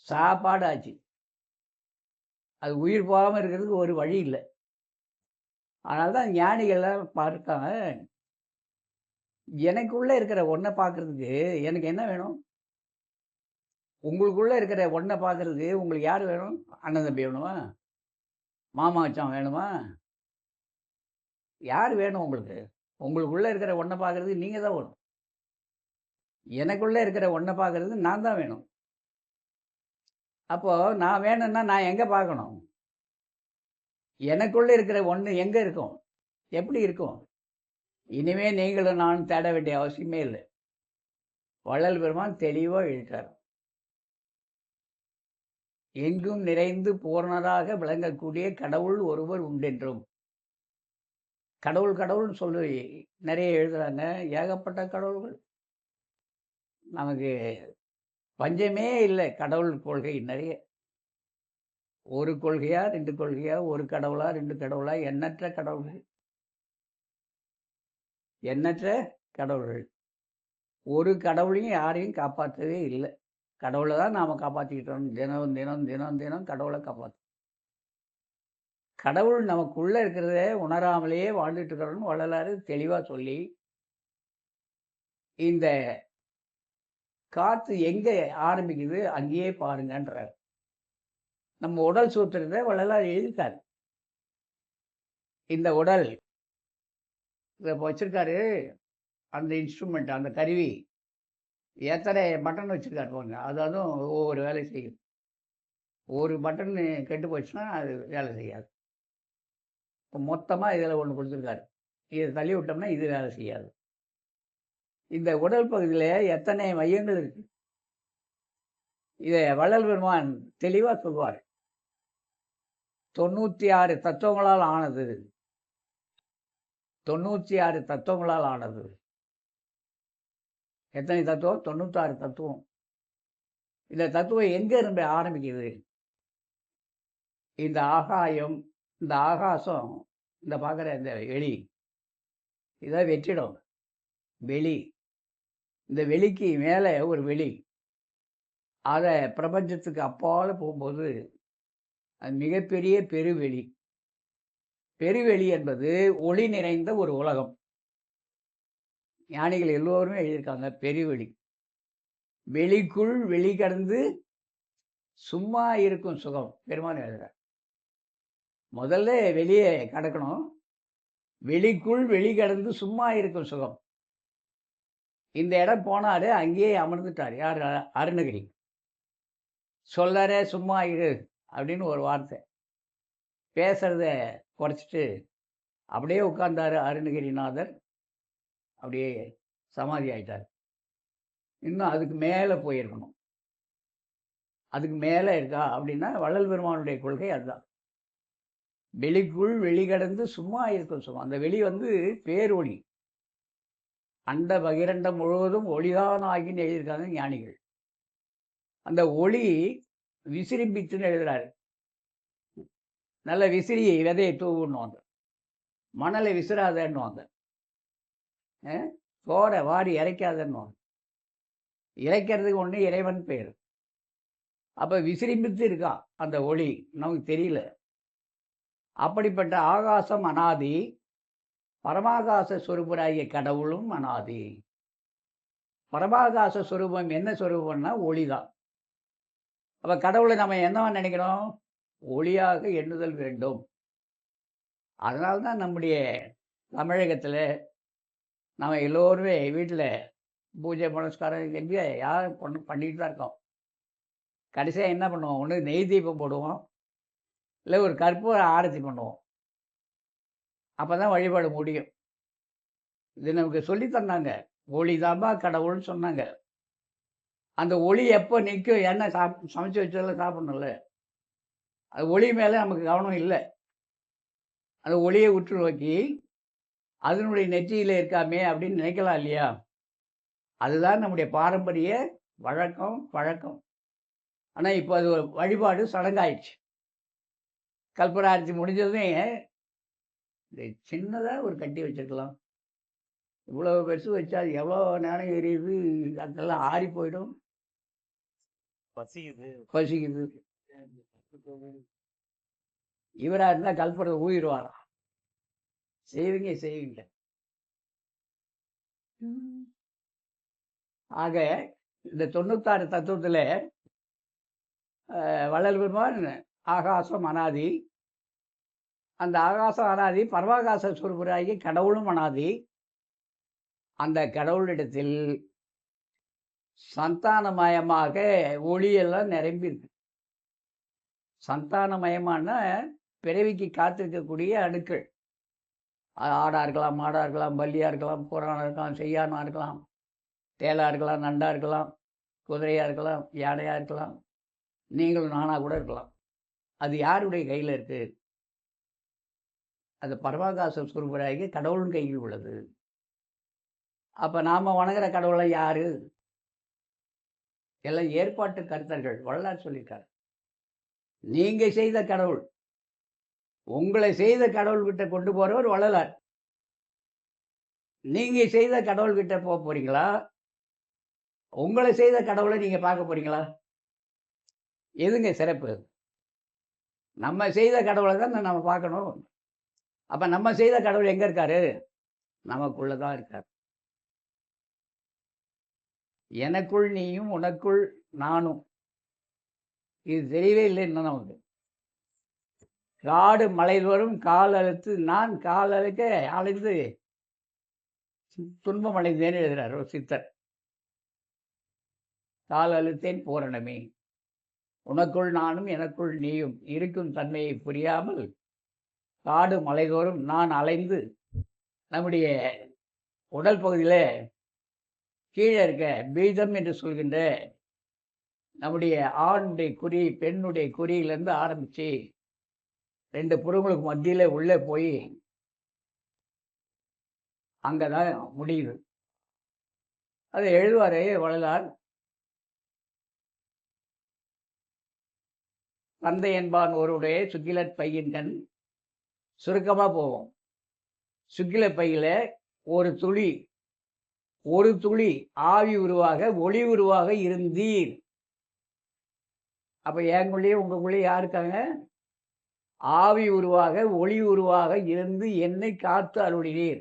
சாப்பாடு ஆச்சு. அது உயிர் போகாமல் இருக்கிறதுக்கு ஒரு வழி இல்லை. அதனால தான் ஞானிகள்லாம் பார்க்காங்க, எனக்குள்ளே இருக்கிற ஒன்றை பார்க்குறதுக்கு எனக்கு என்ன வேணும்? உங்களுக்குள்ளே இருக்கிற ஒன்றை பார்க்குறதுக்கு உங்களுக்கு யார் வேணும்? அண்ணன் தம்பி வேணுமா? மாமா மச்சான் வேணுமா? யார் வேணும் உங்களுக்கு? உங்களுக்குள்ளே இருக்கிற ஒன்றை பார்க்குறதுக்கு நீங்கள் தான் வேணும். எனக்குள்ளே இருக்கிற ஒன்றை பார்க்குறதுக்கு நான் தான் வேணும். அப்போது நான் வேணும்னா நான் எங்கே பார்க்கணும்? எனக்குள்ளே இருக்கிற ஒன்று எங்கே இருக்கும்? எப்படி இருக்கும்? இனிமே நீங்களும் நானும் தேட வேண்டிய அவசியமே இல்லை. வள்ளல் பெருமான் தெளிவாக எழுதிட்டார். எங்கும் நிறைந்து பூர்ணராக விளங்கக்கூடிய கடவுள் ஒருவர் உண்டென்றும். கடவுள் கடவுள்னு சொல்லி நிறைய எழுதுறாங்க, ஏகப்பட்ட கடவுள்கள். நமக்கு பஞ்சமே இல்லை கடவுள் கொள்கை நிறைய. ஒரு கொள்கையா, 2 கொள்கையா, ஒரு கடவுளா, 2 கடவுளா, எண்ணற்ற கடவுள்கள், எண்ணற்ற கடவுள்கள். ஒரு கடவுளையும் யாரையும் காப்பாற்றவே இல்லை. கடவுளை தான் நாம் காப்பாற்றிக்கிட்டோம். தினம் தினம் தினம் தினம் கடவுளை காப்பாற்று. கடவுள் நமக்குள்ளே இருக்கிறத உணராமலேயே வாழ்ந்துட்டு இருக்கிறோன்னு வள்ளலார் தெளிவாக சொல்லி, இந்த காற்று எங்கே ஆரம்பிக்குது அங்கேயே பாருங்கன்றார். நம்ம உடல் சூத்திரத்தை வள்ளலார் எழுதிட்டார். இந்த உடல் இதை வச்சிருக்காரு, அந்த இன்ஸ்ட்ருமெண்ட், அந்த கருவி எத்தனை பட்டன் வச்சுருக்காரு பாருங்க. அதுவும் ஒவ்வொரு வேலை செய்யும். ஒரு பட்டன் கெட்டு போச்சுன்னா அது வேலை செய்யாது. இப்போ மொத்தமாக இதில் ஒன்று கொடுத்துருக்காரு, இதை தள்ளி விட்டோம்னா இது வேலை செய்யாது. இந்த உடல் பகுதியில் எத்தனை மையங்கள் இருக்கு, இதை வள்ளல் பெருமான் தெளிவாக சொல்வார். 96 தத்துவங்களால் ஆனது. 96 தத்துவங்களால் ஆனது. எத்தனை தத்துவம்? 96 தத்துவம். இந்த தத்துவம் எங்க இருந்து ஆரம்பிக்குது? இந்த ஆகாயம், இந்த ஆகாசம், இந்த பார்க்குற இந்த வெளி, இதான் வெற்றிடம். வெளி. இந்த வெளிக்கு மேலே ஒரு வெளி. அதை பிரபஞ்சத்துக்கு அப்பால போகும்போது அது மிகப்பெரிய பெருவெளி. பெருவெளி என்பது ஒளி நிறைந்த ஒரு உலகம். ஞானிகள் எல்லோருமே எழுதியிருக்காங்க பெருவெளி. வெளிக்குள் வெளி கடந்து சும்மா இருக்கும் சுகம். பெருமான் எழுதுறார். முதல்ல வெளியே கடக்கணும். வெளிக்குள் வெளி கடந்து சும்மா இருக்கும் சுகம். இந்த இடம் போனாரு, அங்கேயே அமர்ந்துட்டார். யார்? அருணகிரி. சொல்லற சும்மா இரு அப்படின்னு ஒரு வார்த்தை. பேசுறத குறைச்சிட்டு அப்படியே உட்கார்ந்தாரு அருணகிரிநாதர். அப்படியே சமாதி ஆயிட்டார். இன்னும் அதுக்கு மேலே போயிருக்கணும். அதுக்கு மேலே இருக்கா அப்படின்னா வள்ளல் பெருமானுடைய கொள்கை அதுதான். வெளிக்குள் வெளி கடந்து சும்மா இருக்கும் சுகம். அந்த வெளி பேரொளி. அண்ட பகிரண்டம் முழுவதும் ஒளிதான் ஆகின்னு எழுதியிருக்காங்க ஞானிகள். அந்த ஒளி விசிறிம்பிச்சுன்னு எழுதுறாரு. நல்ல விசிறி விதையை தூவுன்னுவாங்க, மணலை விசிறாதன்னுவாங்க, சோறை வாரி இறைக்காதன்னுவாங்க. இறைக்கிறதுக்கு ஒன்று இறைவன் பேர். அப்போ விசிறிம்பித்து இருக்கான் அந்த ஒளி, நமக்கு தெரியல. அப்படிப்பட்ட ஆகாசம் அனாதி, பரமாகாச சொரூபராகிய கடவுளும் அனாதி. பரமாகாச சொரூபம் என்ன சொரூபம்னா ஒளிதான். அப்போ கடவுளை நம்ம என்னவா நினைக்கிறோம்? ஒளியாக எண்ணுதல் வேண்டும். அதனால்தான் நம்முடைய தமிழகத்தில் நம்ம எல்லோருமே வீட்டில் பூஜை புனஸ்காரம் எங்கே யாரும் பண்ணிட்டு தான் இருக்கோம். கடைசியாக என்ன பண்ணுவோம்? ஒன்று நெய் தீபம் போடுவோம், இல்லை ஒரு கற்பூர ஆரத்தி பண்ணுவோம். அப்போ தான் வழிபாடு முடியும். இது நமக்கு சொல்லித்தந்தாங்க. ஒளி தான்பா கடவுள்னு சொன்னாங்க. அந்த ஒளி எப்போ நிற்கும்? என்ன சமைச்சு வச்சதெல்லாம் சாப்பிடணும்ல. அது ஒளி மேலே நமக்கு கவனம் இல்லை. அந்த ஒளியை உற்று நோக்கி அதனுடைய நெற்றியில் இருக்காமே அப்படின்னு நினைக்கலாம் இல்லையா? அதுதான் நம்முடைய பாரம்பரிய வழக்கம் பழக்கம். ஆனால் இப்போ அது ஒரு வழிபாடு சடங்காயிடுச்சு. கல்பராரத்தி முடிஞ்சதுமே இந்த சின்னதாக ஒரு கட்டி வச்சிருக்கலாம். இவ்வளோ பெருசு வச்சா அது எவ்வளோ நேரம் எரியுது, அதெல்லாம் ஆறி போயிடும். பசிக்குது. இவராக இருந்தால் கல்பரை ஊயிடுவாராம். செய்வீங்க. ஆக இந்த 96 தத்துவத்தில் வள்ளல் பெருமான் ஆகாசம் அனாதி, அந்த ஆகாசம் அனாதி, பரமாகாச சொரூபராகி கடவுளும் அனாதி. அந்த கடவுளிடத்தில் சந்தானமயமாக ஒளியெல்லாம் நிரம்பியிருக்கு. சந்தானமயமான பிறவிக்கு காத்திருக்கக்கூடிய அணுக்கள். ஆடாக இருக்கலாம், மாடாக இருக்கலாம், பல்லியாக இருக்கலாம், புறானாக இருக்கலாம், செய்யானாக இருக்கலாம், தேலாக இருக்கலாம், நண்டாக இருக்கலாம், குதிரையாக இருக்கலாம், யானையாக இருக்கலாம், நீங்களும் நானாக கூட இருக்கலாம். அது யாருடைய கையில் இருக்குது? அது பரமாகாச சுரூபராகி கடவுளின் கையில் உள்ளது. அப்போ நாம் வணங்குற கடவுளை யாரு? எல்லாம் ஏற்பாட்டு கருத்தர்கள். வள்ளலார் சொல்லியிருக்காரு, நீங்கள் செய்த கடவுள். உங்களை செய்த கடவுள்கிட்ட கொண்டு போகிறவர் வள்ளலார். நீங்கள் செய்த கடவுள்கிட்ட போக போகிறீங்களா? உங்களை செய்த கடவுளை நீங்கள் பார்க்க போகிறீங்களா? எதுங்க சிறப்பு? நம்ம செய்த கடவுளை தான் நம்ம பார்க்கணும். அப்போ நம்ம செய்த கடவுள் எங்கே இருக்காரு? நமக்குள்ள தான் இருக்கார். எனக்குள் நீயும் உனக்குள் நானும். இது தெரியவே இல்லை இன்னும் நமக்கு. காடு மலை வரும் கால் அழுத்து, நான் கால் அழுக்க அழைந்து துன்பம் அடைந்தேன்னு எழுதுறார் ஒரு சித்தர். கால் அழுத்தேன் பூரணமே, உனக்குள் நானும் எனக்குள் நீயும் இருக்கும் தன்மையை புரியாமல் காடு மலைதோறும் நான் அலைந்து நம்முடைய உடல் பகுதியில் கீழே இருக்க பீஜம் என்று சொல்கின்ற நம்முடைய ஆணுடைய குறி, பெண்ணுடைய குறியிலேருந்து ஆரம்பித்து 2 புறங்களுக்கு மத்தியில உள்ளே போய் அங்க தான் முடியுது. அத எழுதுவாரு வள்ளலார். "தந்தை என்பான் ஒருவனுடைய சுக்கிலத் பையின்கண்" சுருக்கமா போவோம். சுக்கிலப் பையில ஒரு துளி ஒரு துளி ஆவி உருவாக, ஒளி உருவாக இருந்தீர். அப்ப என்குள்ளயும் உங்களுக்குள்ளயும் யார் இருக்காங்க? ஆவி உருவாக, ஒளி உருவாக இருந்து என்னை காத்து அருளினீர்.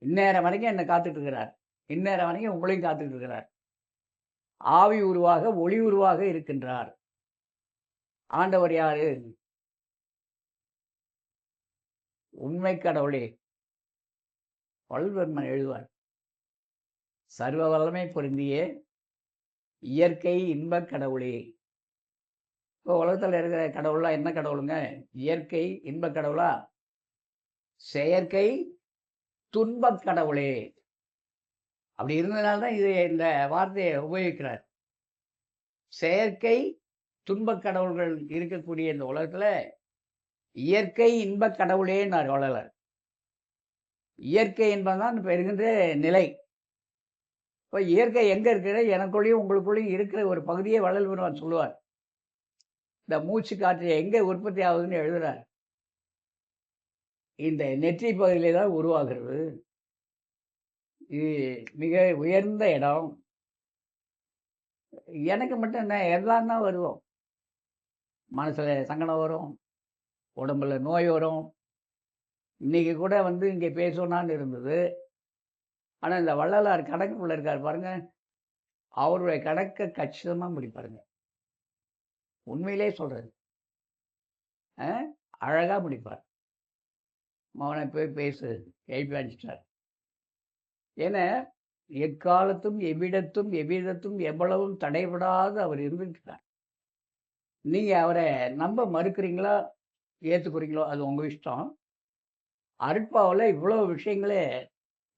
இந்நேரம் வரைக்கும் என்ன காத்துட்டு இருக்கிறார். இந்நேரம் வரைக்கும் உங்களையும் காத்துட்டு இருக்கிறார். ஆவி உருவாக, ஒளி உருவாக இருக்கின்றார். ஆண்டவர் யாரு? உண்மை கடவுளே. வள்ளுவர்மன் எழுதுவார். சர்வ வல்லமை பொருந்திய இயற்கை இன்பக் கடவுளே. இப்போ உலகத்துல இருக்கிற கடவுள்லாம் என்ன கடவுளுங்க? இயற்கை இன்பக் கடவுளா? செயற்கை துன்பக் கடவுளே. அப்படி இருந்ததுனால தான் இந்த வார்த்தையை உபயோகிக்கிறார். செயற்கை துன்பக் கடவுள்கள் இருக்கக்கூடிய இந்த உலகத்துல இயற்கை இன்பக் கடவுளேன்னார் வள்ளலார். இயற்கை என்பதுதான் இப்ப இருக்கின்ற நிலை. இப்ப இயற்கை எங்க இருக்கிற எனக்குள்ளேயும் உங்களுக்குள்ளேயும் இருக்கிற ஒரு பகுதியை வள்ளல் பெருமான் சொல்லுவார். இந்த மூச்சு காற்று எங்க உற்பத்தி ஆகுதுன்னு எழுதுறார். இந்த நெற்றி பகுதியிலே தான் உருவாகிறது. இது மிக உயர்ந்த இடம். எனக்கு மட்டும் என்ன, எல்லாம் தான் வருவோம். மனசுல சங்கடம் வரும், உடம்புல நோய் வரும். இன்னைக்கு கூட வந்து இங்கே பேசணும்னு இருந்தது. ஆனா இந்த வள்ளலார் கணக்குள்ள இருக்கார் பாருங்க, அவருடைய கணக்க கச்சிதமா முடிப்பாருங்க. உண்மையிலே சொல்றது. அழகா முடிப்பார். மகனை போய் பேசு எழுப்பி அனுப்பிச்சிட்டார். ஏன்னா எக்காலத்தும் எவ்விடத்தும் எவ்விதத்தும் எவ்வளவும் தடைபடாது அவர் இருந்துட்டார். நீங்க அவரை நம்ப மறுக்கிறீங்களா ஏத்துக்கிறீங்களோ அது உங்க இஷ்டம். அருட்பாவில் இவ்வளவு விஷயங்களே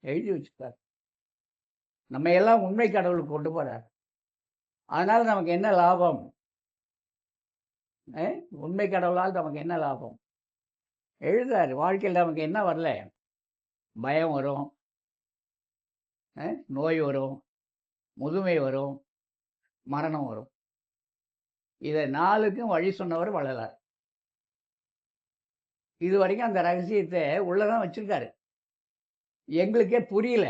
எழுதி வச்சுட்டார். நம்ம எல்லாம் உண்மை கடவுளுக்கு கொண்டு போறார். அதனால நமக்கு என்ன லாபம்? உண்மை கடவுளால் நமக்கு என்ன லாபம்? எழுதாரு. வாழ்க்கையில் நமக்கு என்ன வரல? பயம் வரும், நோய் வரும், முதுமை வரும், மரணம் வரும். இதை 4க்கும் வழி சொன்னவர் வள்ளலார். இது வரைக்கும் அந்த ரகசியத்தை உள்ளதான் வச்சிருக்காரு. எங்களுக்கே புரியல.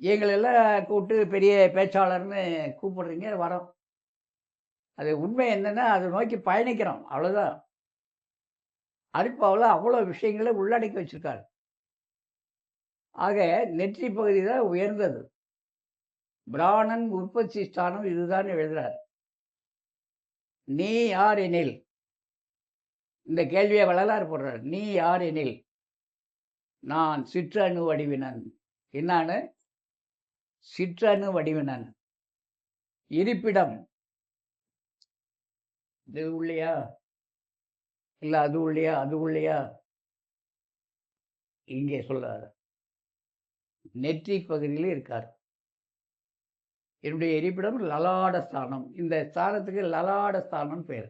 எங்களெல்லாம் கூப்பிட்டு பெரிய பேச்சாளர்னு கூப்பிடுறீங்க, வரோம். அது உண்மை என்னன்னா அதை நோக்கி பயணிக்கிறோம், அவ்வளோதான். அருட்பாவில் அவ்வளோ விஷயங்களை உள்ளடக்கி வச்சிருக்காரு. ஆக நெற்றி பகுதி தான் உயர்ந்தது. பிராணன் உற்பத்தி ஸ்தானம் இதுதான் எழுதுறார். நீ யார் எனில், இந்த கேள்வியை வள்ளலார் போடுறார். நீ யார் எனில் நான் சிற்றணு வடிவினன். என்னான்னு? சிற்றணு வடிவினன். இருப்பிடம் இது உள்ளையா இல்ல அது உள்ளையா அது உள்ளையா? இங்கே சொல்லார். நெற்றி பகுதியில் இருக்கார். என்னுடைய இருப்பிடம் லலாட ஸ்தானம். இந்த ஸ்தானத்துக்கு லலாட ஸ்தானம் பேர்.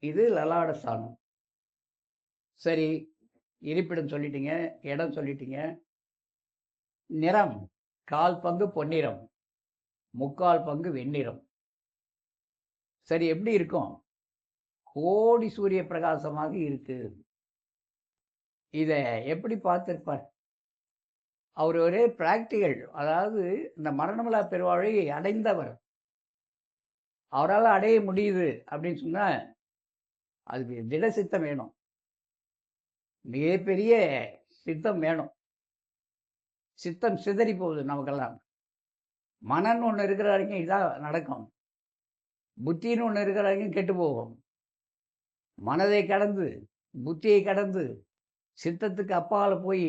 இது லலாட ஸ்தானம். சரி, இருப்பிடம் சொல்லிட்டீங்க, இடம் சொல்லிட்டீங்க. நிறம் 1/4 பங்கு பொன்னிறம், 3/4 பங்கு வெண்ணிறம். சரி, எப்படி இருக்கும்? கோடி சூரிய பிரகாசமாக இருக்கு. இத எப்படி பார்த்திருப்பார்? அவர் ஒரே பிராக்டிகல். அதாவது இந்த மரணமில்லா பெருவாழை அடைந்தவர். அவரால் அடைய முடியுது அப்படின்னு சொன்னா அதுக்கு திட சித்தம் வேணும். மிகப்பெரிய சித்தம் வேணும். சித்தம் சிதறி போகுது நமக்கெல்லாம். மனன்னு ஒன்று இருக்கிற வரைக்கும் இதான் நடக்கும். புத்தின்னு ஒன்று இருக்கிற வரைக்கும் கெட்டு போகும். மனதை கடந்து, புத்தியை கடந்து, சித்தத்துக்கு அப்பால் போய்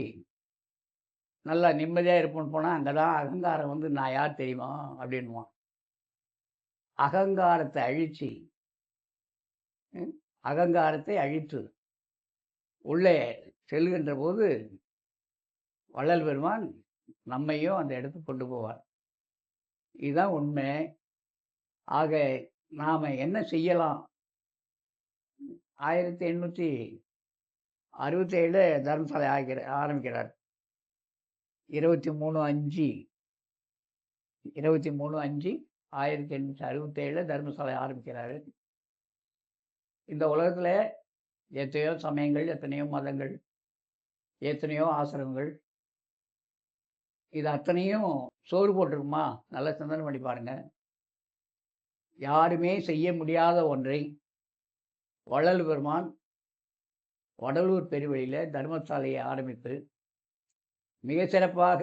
நல்லா நிம்மதியாக இருப்போம்னு போனால் அங்கே தான் அகங்காரம் வந்து நான் யார் தெரியுமா அப்படின்வான். அகங்காரத்தை அழிச்சு, அகங்காரத்தை அழித்து உள்ளே செல்கின்ற போது வள்ளல் பெருமான் நம்மையும் அந்த இடத்துக்கு கொண்டு போவார். இதுதான் உண்மை. ஆக நாம் என்ன செய்யலாம்? 1867 தர்மசாலை ஆரம்பிக்கிறார். 23/5 1867 தர்மசாலை ஆரம்பிக்கிறாரு. இந்த உலகத்தில் எத்தனையோ சமயங்கள், எத்தனையோ மதங்கள், எத்தனையோ ஆசிரமங்கள், இது அத்தனையும் சோறு போட்டிருக்குமா? நல்லா சிந்தனை பண்ணி பாருங்க. யாருமே செய்ய முடியாத ஒன்றை வள்ளல் பெருமான் வடலூர் பெருவழியில் தர்மசாலையை ஆரம்பித்து மிக சிறப்பாக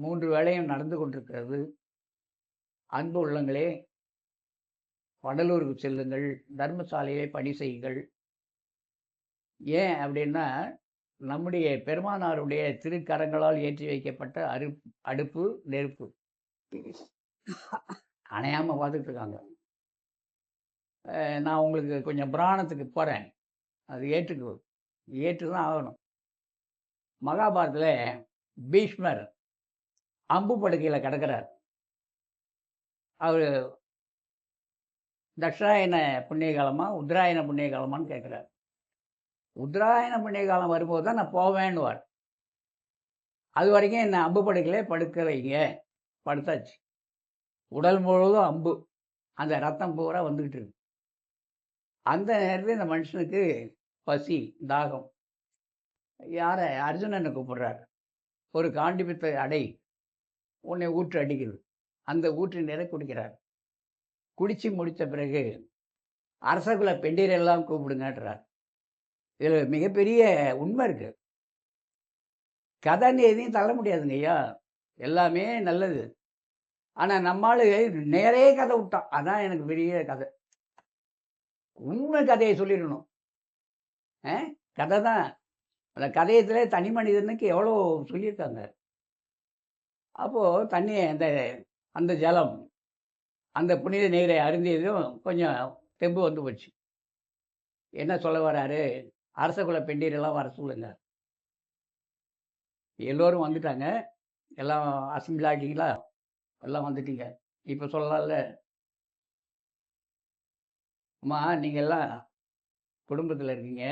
3 வேளையும் நடந்து கொண்டிருக்கிறது. அன்பு உள்ளங்களே, வடலூருக்கு செல்லுங்கள், தர்மசாலையை பணி செய்யுங்கள். ஏன் அப்படின்னா, நம்முடைய பெருமானாருடைய திருக்கரங்களால் ஏற்றி வைக்கப்பட்ட அடுப்பு நெருப்பு அணையாமல் பார்த்துட்டு இருக்காங்க. நான் உங்களுக்கு கொஞ்சம் புராணத்துக்கு போகிறேன், அது ஏற்று தான் ஆகணும். மகாபாரதத்தில் பீஷ்மர் அம்பு படுக்கையில் கிடக்கிறார். அவர் தட்சாயன புண்ணிய காலமா உத்தராயண புண்ணிய காலமான்னு கேட்குறார். உத்தராயண புண்ணிய காலம் வரும்போது தான் நான் போவேன்னுவார். அது வரைக்கும் என்னை அம்பு படுக்கையிலே படுக்க வைங்க. படுத்தாச்சு. உடல் முழுவதும் அம்பு, அந்த ரத்தம் பூரா வந்துக்கிட்டு இருக்கு. அந்த நேரத்தில் இந்த மனுஷனுக்கு பசி, தாகம். யாரை? அர்ஜுனனை கூப்பிடுறார். ஒரு காண்டிபித்த அடை உன்னை ஊற்று அடிக்குது. அந்த ஊற்று நிறை குடிக்கிறார். குடிச்சு முடித்த பிறகு அரசகுல பெண்டீரெல்லாம் கூப்பிடுங்கன்றார். இதில் மிகப்பெரிய உண்மை இருக்கு. கதைன்னு எதையும் தள்ள முடியாதுங்க ஐயா, எல்லாமே நல்லது. ஆனால் நம்மால் நேரே கதை விட்டான். அதான் எனக்கு பெரிய கதை. உண்மை கதையை சொல்லிடணும். கதை தான். அந்த கதையத்தில் தனி மனிதனுக்கு எவ்வளோ சொல்லியிருக்காங்க. அப்போது தண்ணி அந்த ஜலம், அந்த புனித நீரை அருந்தியதும் கொஞ்சம் தெம்பு வந்து போச்சு. என்ன சொல்ல வராரு? அரசகுல பெண்டீரெல்லாம் வர சொல்லுங்க. எல்லோரும் வந்துட்டாங்க. எல்லாம் அசம்பிள் ஆகிட்டீங்களா? எல்லாம் வந்துட்டீங்க. இப்போ சொல்லலாம்ல, அம்மா நீங்கள் எல்லாம் குடும்பத்தில் இருக்கீங்க,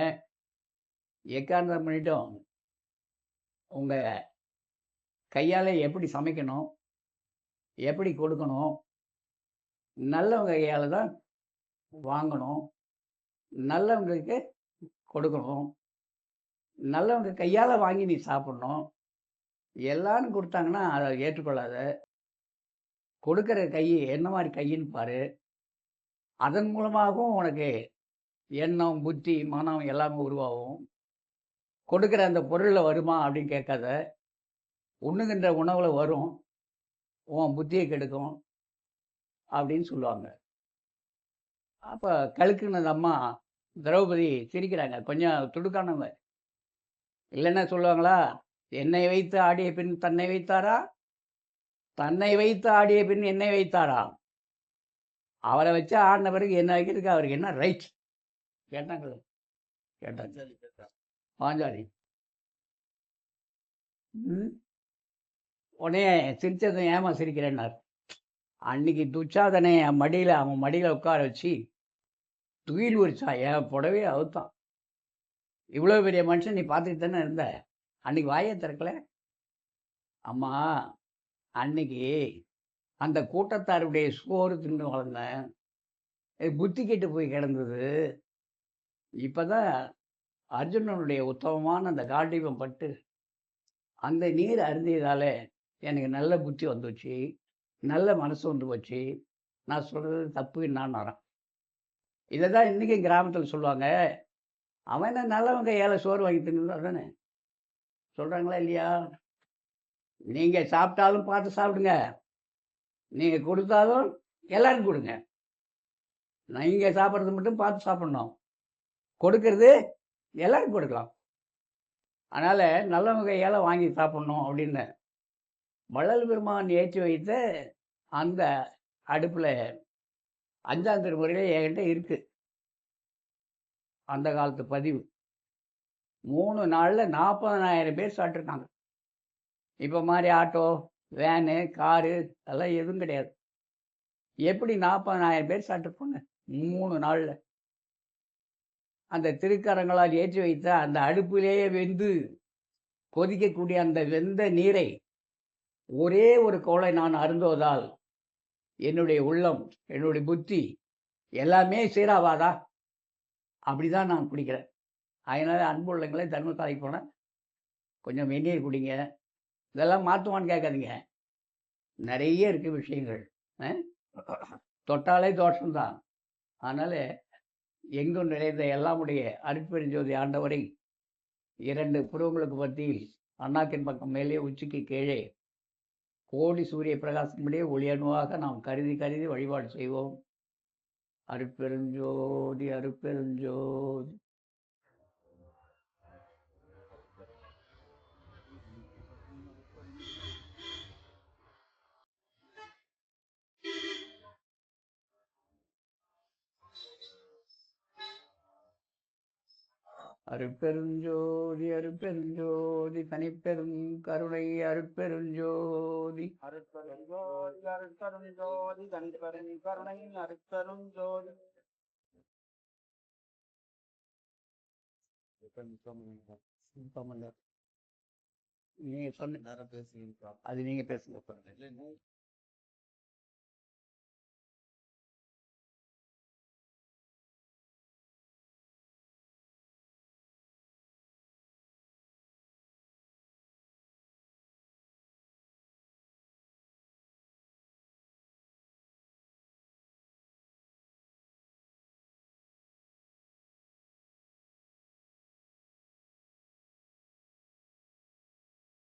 எக்காரணம் பண்ணிட்டோம் உங்கள் கையால் எப்படி சமைக்கணும், எப்படி கொடுக்கணும், நல்லவங்க கையால் தான் வாங்கணும், நல்லவங்களுக்கு கொடுக்கணும், நல்லவங்க கையால் வாங்கி நீ சாப்பிட்ணும். எல்லாரும் கொடுத்தாங்கன்னா அதை ஏற்றுக்கொள்ளாத. கொடுக்குற கை என்ன மாதிரி கையின்னு பாரு. அதன் மூலமாகவும் உனக்கு எண்ணம், புத்தி, மனம் எல்லாமே உருவாகும். கொடுக்குற அந்த பொருளில் வருமா அப்படின்னு கேட்காத. உண்ணுகின்ற உணவில் வரும், உன் புத்தியை கெடுக்கும் அப்படின்னு சொல்லுவாங்க. அப்போ கழுக்குனது அம்மா திரௌபதி சிரிக்கிறாங்க. கொஞ்சம் துடுக்கானவங்க. இல்லைன்னா சொல்லுவாங்களா, என்னை வைத்து ஆடிய பின் தன்னை வைத்தாரா, தன்னை வைத்து ஆடிய பின் என்னை வைத்தாரா, அவரை வச்சு ஆடின பிறகு என்ன வைக்கிறதுக்கு அவருக்கு என்ன ரைட் கேட்டாங்க. பாஞ்சாலி உடனே சிரிச்சதை ஏமா சிரிக்கிறேன்னார். அன்னைக்கு துச்சாதனை அவன் மடியில் உட்கார வச்சு துயில் உரிச்சா. என் புடவே அவுத்தான். இவ்வளோ பெரிய மனுஷன் நீ பார்த்துட்டு தானே இருந்த, அன்னைக்கு வாயை திறக்கல. அம்மா, அன்னைக்கு அந்த கூட்டத்தாருடைய சோறு தின்னு வளர்ந்தேன், புத்தி கெட்டு போய் கிடந்தது. இப்போ தான் அர்ஜுனனுடைய உத்தமமான அந்த காண்டீபம் பட்டு அந்த நீர் அருந்தியதால் எனக்கு நல்ல புத்தி வந்துச்சு, நல்ல மனசு வந்து போச்சு. நான் சொல்கிறது தப்பு நான் வரேன். இதை தான் இன்றைக்கும் கிராமத்தில் சொல்லுவாங்க. அவன் என்ன நல்லவங்க ஏழை சோறு வாங்கி தின்னு தானே சொல்கிறாங்களா இல்லையா? நீங்கள் சாப்பிட்டாலும் பார்த்து சாப்பிடுங்க, நீங்கள் கொடுத்தாலும் எல்லாரும் கொடுங்க. நீங்கள் சாப்பிட்றது மட்டும் பார்த்து சாப்பிட்ணும், கொடுக்கறது எல்லாரும் கொடுக்கலாம். அதனால் நல்லவங்க கையால் வாங்கி சாப்பிட்ணும் அப்படின்னு வள்ளல் பெருமான் ஏற்றி வைத்த அந்த அடுப்பில் 5ஆம் திருமுறையில் என்கிட்ட இருக்குது அந்த காலத்து பதிவு. 3 நாளில் 40,000 பேர் சாப்பிட்ருக்காங்க. இப்போ மாதிரி ஆட்டோ, வேனு, காரு அதெல்லாம் எதுவும் கிடையாது. எப்படி 40,000 பேர் சாப்பிட்ருப்பாங்க 3 நாளில்? அந்த திருக்கரங்களால் ஏற்றி வைத்த அந்த அடுப்பிலேயே வெந்து கொதிக்கக்கூடிய அந்த வெந்த நீரை ஒரே ஒரு கோளை நான் அருந்துவதால் என்னுடைய உள்ளம், என்னுடைய புத்தி எல்லாமே சீராவாதா? அப்படிதான் நான் குடிக்கிறேன். அதனால அன்பு உள்ளங்களே, தர்மசாலைக்கு போனால் கொஞ்சம் வெந்நீர் குடிங்க. இதெல்லாம் மாற்றுவான்னு கேட்காதீங்க. நிறைய இருக்கு விஷயங்கள். தொட்டாலே தோஷம்தான். அதனால் எங்கும் நிறைந்த எல்லாமுடைய அருட்பெருஞ்சோதி ஆண்டவரை 2 புருவங்களுக்கு மத்தியில் அண்ணாக்கின் பக்கம் மேலே உச்சிக்கு கீழே கோடி சூரிய பிரகாசத்தினுடைய ஒளியணுவாக நாம் கருதி கருதி வழிபாடு செய்வோம். அருட்பெருஞ்சோதி அருட்பெருஞ்சோதி. அருட்பெருஞ்சோதி அருட்பெருஞ்சோதி தனிப்பெரும் கருணை அருட்பெருஞ்சோதி. அருட்பெருஞ்சோதி அருட்பெருஞ்சோதி தனிப்பெரும் கருணை அருட்பெருஞ்சோதி. நீங்க சொன்ன அது நீங்க பேசுங்க.